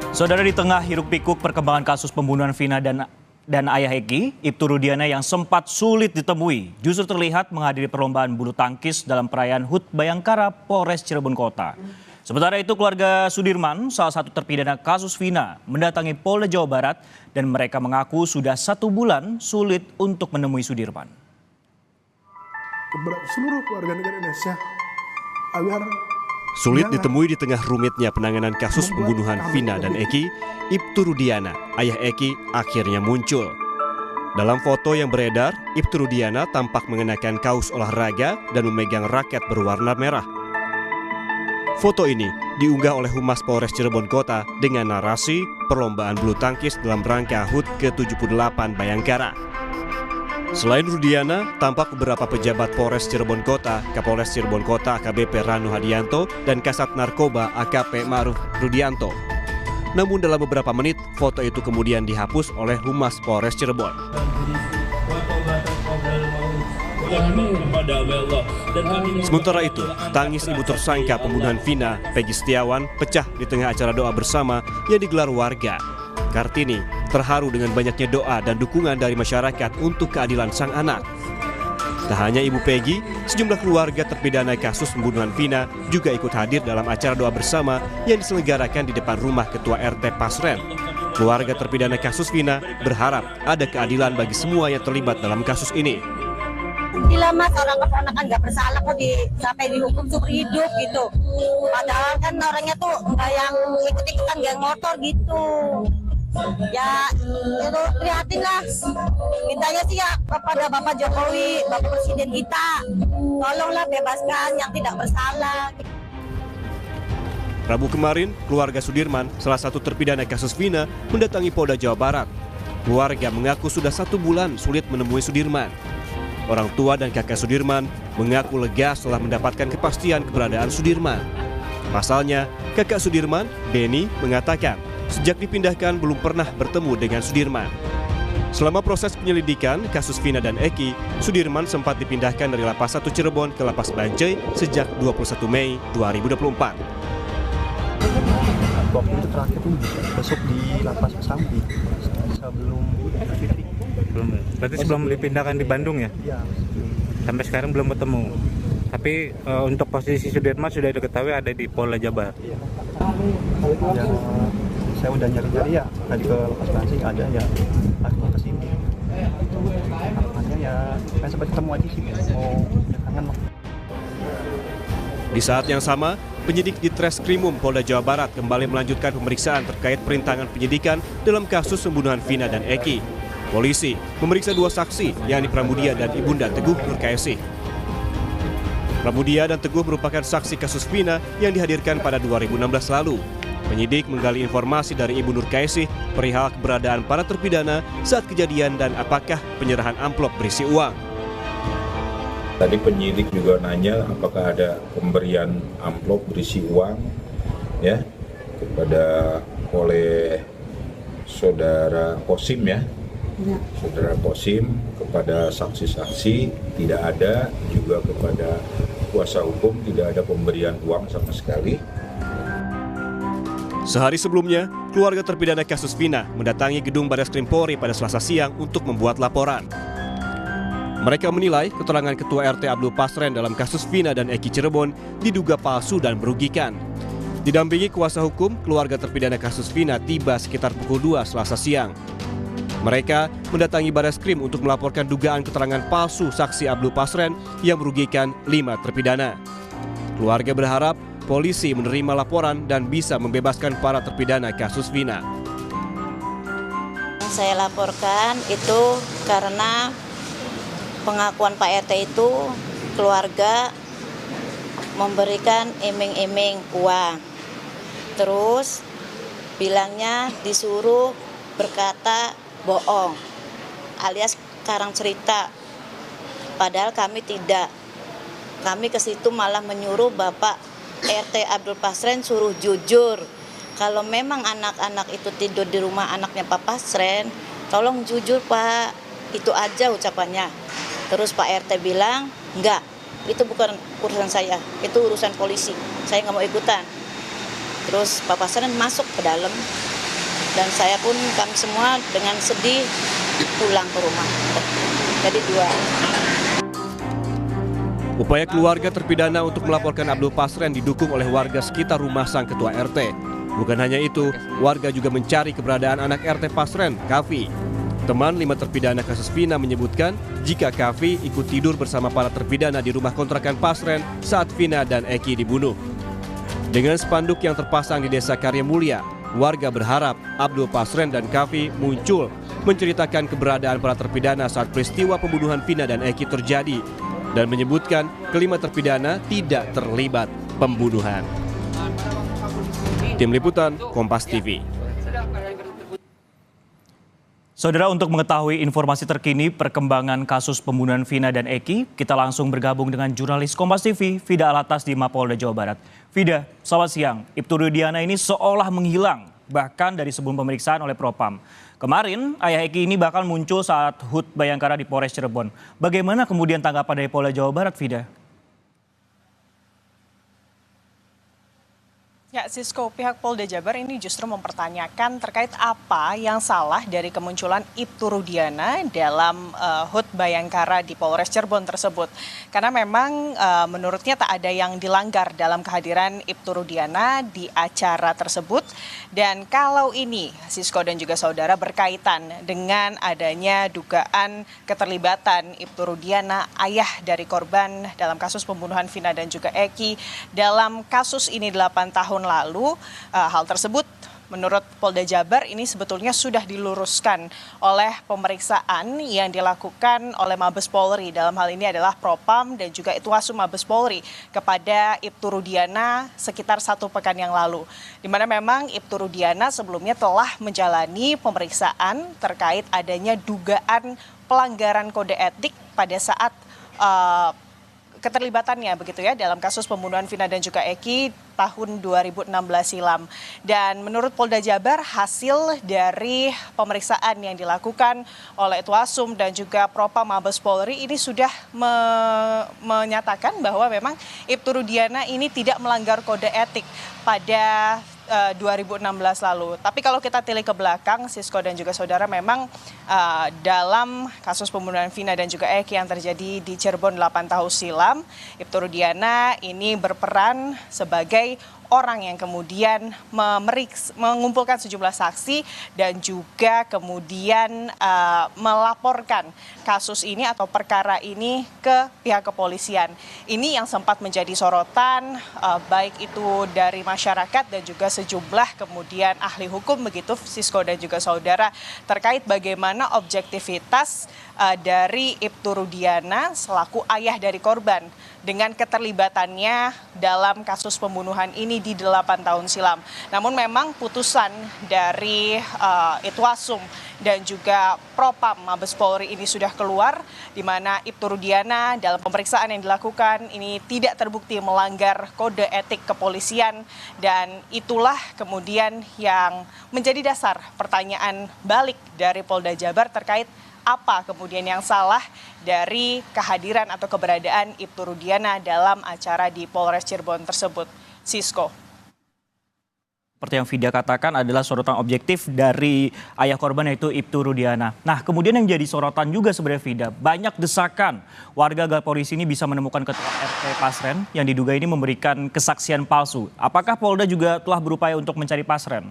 Saudara, di tengah hiruk-pikuk perkembangan kasus pembunuhan Vina dan ayah Eki, Ibtu Rudiana yang sempat sulit ditemui justru terlihat menghadiri perlombaan bulu tangkis dalam perayaan HUT Bayangkara Polres Cirebon Kota. Sementara itu, keluarga Sudirman, salah satu terpidana kasus Vina, mendatangi Polda Jawa Barat dan mereka mengaku sudah 1 bulan sulit untuk menemui Sudirman. Seluruh warga negara Indonesia agar sulit ditemui di tengah rumitnya penanganan kasus pembunuhan Vina dan Eki, Ibtu Rudiana, ayah Eki, akhirnya muncul. Dalam foto yang beredar, Ibtu Rudiana tampak mengenakan kaos olahraga dan memegang raket berwarna merah. Foto ini diunggah oleh Humas Polres Cirebon Kota dengan narasi perlombaan bulu tangkis dalam rangka HUT ke-78 Bayangkara. Selain Rudiana, tampak beberapa pejabat Polres Cirebon Kota, Kapolres Cirebon Kota AKBP Ranu Hadianto, dan Kasat Narkoba AKP Ma'ruf Rudianto. Namun dalam beberapa menit, foto itu kemudian dihapus oleh Humas Polres Cirebon. Sementara itu, tangis ibu tersangka pembunuhan Vina, Peggy Setiawan, pecah di tengah acara doa bersama yang digelar warga. Kartini terharu dengan banyaknya doa dan dukungan dari masyarakat untuk keadilan sang anak. Tak hanya Ibu Peggy, sejumlah keluarga terpidana kasus pembunuhan Vina juga ikut hadir dalam acara doa bersama yang diselenggarakan di depan rumah Ketua RT Pasren. Keluarga terpidana kasus Vina berharap ada keadilan bagi semua yang terlibat dalam kasus ini. Gila mas, orang keponakan nggak bersalah kok sampai dihukum seumur hidup gitu. Padahal kan orangnya tuh nggak yang ikut-ikutan geng motor gitu. Ya itu prihatin lah. Mintanya sih ya kepada Bapak Jokowi, Bapak Presiden kita, tolonglah bebaskan yang tidak bersalah. Rabu kemarin, keluarga Sudirman, salah satu terpidana kasus Vina, mendatangi Polda Jawa Barat. Keluarga mengaku sudah 1 bulan sulit menemui Sudirman. Orang tua dan kakak Sudirman mengaku lega setelah mendapatkan kepastian keberadaan Sudirman. Pasalnya, kakak Sudirman, Beni, mengatakan sejak dipindahkan belum pernah bertemu dengan Sudirman. Selama proses penyelidikan kasus Vina dan Eki, Sudirman sempat dipindahkan dari Lapas 1 Cirebon ke Lapas Bancai sejak 21 Mei 2024. Waktu itu terakhir tuh besok di Lapas Kesambi sebelum Fitri. Berarti sebelum dipindahkan di Bandung ya? Iya. Sampai sekarang belum ketemu. Tapi untuk posisi Sudirman sudah diketahui ada di Polda Jabar. Iya. Ya, saya udah nyari-nyari ya, tadi ke Lapas Bancai ada ya, akhirnya ke sini. Harapannya ya, kan sempat ketemu aja sih, mau kangen loh. Di saat yang sama, penyidik di Treskrimum Polda Jawa Barat kembali melanjutkan pemeriksaan terkait perintangan penyidikan dalam kasus pembunuhan Vina dan Eki. Polisi memeriksa 2 saksi, yakni Pramudia dan Ibunda Teguh Nurkaesih. Pramudia dan Teguh merupakan saksi kasus Vina yang dihadirkan pada 2016 lalu. Penyidik menggali informasi dari Ibu Nurkaesih perihal keberadaan para terpidana saat kejadian dan apakah penyerahan amplop berisi uang. Tadi penyidik juga nanya apakah ada pemberian amplop berisi uang ya kepada oleh saudara Kosim ya. Saudara Kosim, kepada saksi-saksi tidak ada, juga kepada kuasa hukum tidak ada pemberian uang sama sekali. Sehari sebelumnya, keluarga terpidana kasus Vina mendatangi gedung Barreskrim Polri pada Selasa siang untuk membuat laporan. Mereka menilai keterangan Ketua RT Abdul Pasren dalam kasus Vina dan Eki Cirebon diduga palsu dan merugikan. Didampingi kuasa hukum, keluarga terpidana kasus Vina tiba sekitar pukul 2 Selasa siang. Mereka mendatangi Barreskrim untuk melaporkan dugaan keterangan palsu saksi Abdul Pasren yang merugikan 5 terpidana. Keluarga berharap polisi menerima laporan dan bisa membebaskan para terpidana kasus Vina. Saya laporkan itu karena pengakuan Pak RT itu keluarga memberikan iming-iming uang. Terus bilangnya disuruh berkata bohong alias karang cerita. Padahal kami tidak. Kami ke situ malah menyuruh Bapak RT Abdul Pasren suruh jujur. Kalau memang anak-anak itu tidur di rumah anaknya Pak Pasren, tolong jujur Pak. Itu aja ucapannya. Terus Pak RT bilang, enggak, itu bukan urusan saya, itu urusan polisi. Saya nggak mau ikutan. Terus Pak Pasren masuk ke dalam, Dan kami semua dengan sedih pulang ke rumah. Jadi 2. Upaya keluarga terpidana untuk melaporkan Abdul Pasren didukung oleh warga sekitar rumah sang ketua RT. Bukan hanya itu, warga juga mencari keberadaan anak RT Pasren, Kavi. Teman 5 terpidana kasus Vina menyebutkan jika Kavi ikut tidur bersama para terpidana di rumah kontrakan Pasren saat Vina dan Eki dibunuh. Dengan spanduk yang terpasang di Desa Karya Mulia, warga berharap Abdul Pasren dan Kavi muncul menceritakan keberadaan para terpidana saat peristiwa pembunuhan Vina dan Eki terjadi dan menyebutkan kelima terpidana tidak terlibat pembunuhan. Tim Liputan, Kompas TV. Saudara, untuk mengetahui informasi terkini perkembangan kasus pembunuhan Vina dan Eki, kita langsung bergabung dengan jurnalis Kompas TV, Vida Alatas di Mapolda Jawa Barat. Vida, selamat siang. Ibtu Rudiana ini seolah menghilang, bahkan dari sebelum pemeriksaan oleh Propam. Kemarin, ayah Eki ini bahkan muncul saat HUT Bayangkara di Polres Cirebon. Bagaimana kemudian tanggapan dari Polda Jawa Barat, Vida? Ya, Sisko, pihak Polda Jabar ini justru mempertanyakan terkait apa yang salah dari kemunculan Ibtu Rudiana dalam HUT Bayangkara di Polres Cirebon tersebut. Karena memang menurutnya tak ada yang dilanggar dalam kehadiran Ibtu Rudiana di acara tersebut. Dan kalau ini, Sisko dan juga saudara, berkaitan dengan adanya dugaan keterlibatan Ibtu Rudiana, ayah dari korban dalam kasus pembunuhan Vina dan juga Eki, dalam kasus ini 8 tahun lalu, hal tersebut menurut Polda Jabar ini sebetulnya sudah diluruskan oleh pemeriksaan yang dilakukan oleh Mabes Polri. Dalam hal ini adalah Propam dan juga Itwasum Mabes Polri kepada Ibtu Rudiana sekitar 1 pekan yang lalu. Di mana memang Ibtu Rudiana sebelumnya telah menjalani pemeriksaan terkait adanya dugaan pelanggaran kode etik pada saat keterlibatannya begitu ya dalam kasus pembunuhan Vina dan juga Eki tahun 2016 silam. Dan menurut Polda Jabar, hasil dari pemeriksaan yang dilakukan oleh Itwasum dan juga Propam Mabes Polri ini sudah menyatakan bahwa memang Ibtu Rudiana ini tidak melanggar kode etik pada 2016 lalu. Tapi kalau kita tilik ke belakang, Sisko dan juga saudara, memang dalam kasus pembunuhan Vina dan juga Eki yang terjadi di Cirebon 8 tahun silam, Ibtu Rudiana ini berperan sebagai orang yang kemudian mengumpulkan sejumlah saksi dan juga kemudian melaporkan kasus ini atau perkara ini ke pihak kepolisian. Ini yang sempat menjadi sorotan baik itu dari masyarakat dan juga sejumlah kemudian ahli hukum begitu, Sisko dan juga saudara, terkait bagaimana objektivitas dari Ibtu Rudiana selaku ayah dari korban dengan keterlibatannya dalam kasus pembunuhan ini di 8 tahun silam. Namun memang putusan dari Itwasum dan juga Propam Mabes Polri ini sudah keluar, di mana Ibtu Rudiana dalam pemeriksaan yang dilakukan ini tidak terbukti melanggar kode etik kepolisian, dan itulah kemudian yang menjadi dasar pertanyaan balik dari Polda Jabar terkait apa kemudian yang salah dari kehadiran atau keberadaan Ibtu Rudiana dalam acara di Polres Cirebon tersebut. Sisko. Seperti yang Vida katakan adalah sorotan objektif dari ayah korban yaitu Ibtu Rudiana. Nah, kemudian yang jadi sorotan juga sebenarnya Vida, banyak desakan warga agar polisi ini bisa menemukan ketua RT Pasren yang diduga ini memberikan kesaksian palsu. Apakah Polda juga telah berupaya untuk mencari Pasren?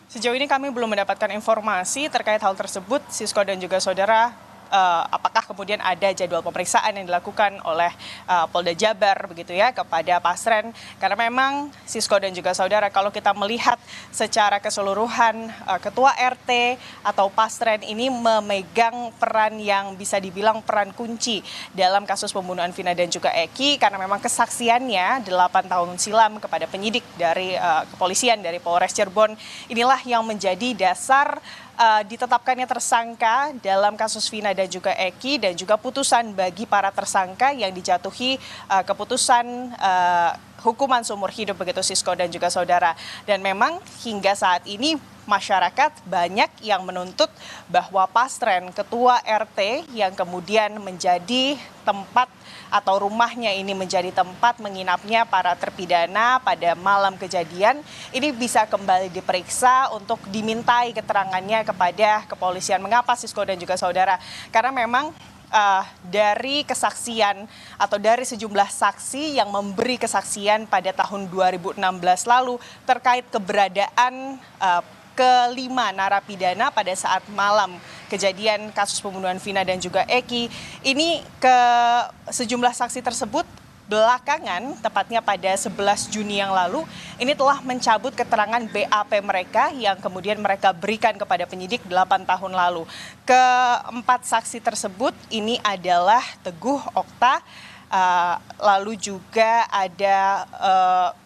Sejauh ini kami belum mendapatkan informasi terkait hal tersebut, Sisko dan juga saudara. Apakah kemudian ada jadwal pemeriksaan yang dilakukan oleh Polda Jabar begitu ya kepada Pasren, karena memang Sisko dan juga saudara, kalau kita melihat secara keseluruhan ketua RT atau Pasren ini memegang peran yang bisa dibilang peran kunci dalam kasus pembunuhan Vina dan juga Eki, karena memang kesaksiannya 8 tahun silam kepada penyidik dari kepolisian dari Polres Cirebon inilah yang menjadi dasar ditetapkannya tersangka dalam kasus Vina dan juga Eki, dan juga putusan bagi para tersangka yang dijatuhi keputusan hukuman seumur hidup begitu Sisko dan juga saudara. Dan memang hingga saat ini masyarakat banyak yang menuntut bahwa Pastren, ketua RT yang kemudian menjadi tempat atau rumahnya ini menjadi tempat menginapnya para terpidana pada malam kejadian, ini bisa kembali diperiksa untuk dimintai keterangannya kepada kepolisian. Mengapa Sisko dan juga saudara? Karena memang dari kesaksian atau dari sejumlah saksi yang memberi kesaksian pada tahun 2016 lalu terkait keberadaan kelima narapidana pada saat malam kejadian kasus pembunuhan Vina dan juga Eki. Ini ke sejumlah saksi tersebut belakangan, tepatnya pada 11 Juni yang lalu, ini telah mencabut keterangan BAP mereka yang kemudian mereka berikan kepada penyidik 8 tahun lalu. Keempat saksi tersebut ini adalah Teguh Okta, lalu juga ada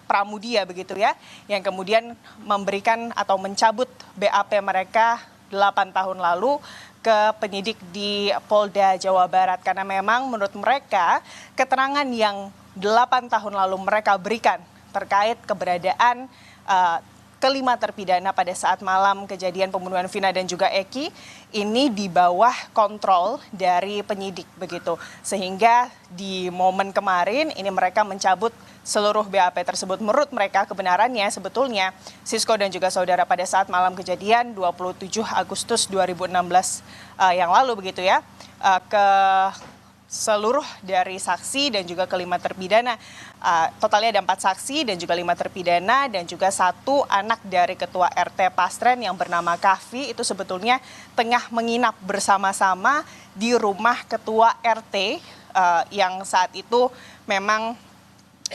Pramudia begitu ya, yang kemudian memberikan atau mencabut BAP mereka 8 tahun lalu ke penyidik di Polda Jawa Barat. Karena memang menurut mereka keterangan yang 8 tahun lalu mereka berikan terkait keberadaan kelima terpidana pada saat malam kejadian pembunuhan Vina dan juga Eki ini di bawah kontrol dari penyidik begitu. Sehingga di momen kemarin ini mereka mencabut seluruh BAP tersebut. Menurut mereka kebenarannya sebetulnya Sisko dan juga saudara pada saat malam kejadian 27 Agustus 2016 yang lalu begitu ya, ke seluruh dari saksi dan juga kelima terpidana, totalnya ada 4 saksi dan juga 5 terpidana dan juga 1 anak dari ketua RT Pastren yang bernama Kahvi itu sebetulnya tengah menginap bersama-sama di rumah ketua RT yang saat itu memang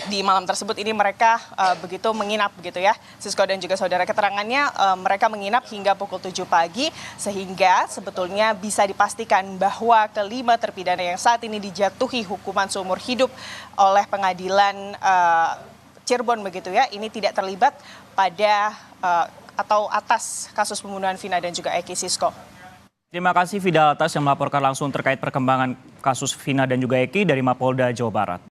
di malam tersebut ini mereka begitu menginap begitu ya. Sisko dan juga saudara, keterangannya mereka menginap hingga pukul 7 pagi sehingga sebetulnya bisa dipastikan bahwa kelima terpidana yang saat ini dijatuhi hukuman seumur hidup oleh pengadilan Cirebon begitu ya, ini tidak terlibat pada atau atas kasus pembunuhan Vina dan juga Eki. Sisko. Terima kasih Fidel Atas yang melaporkan langsung terkait perkembangan kasus Vina dan juga Eki dari Mapolda Jawa Barat.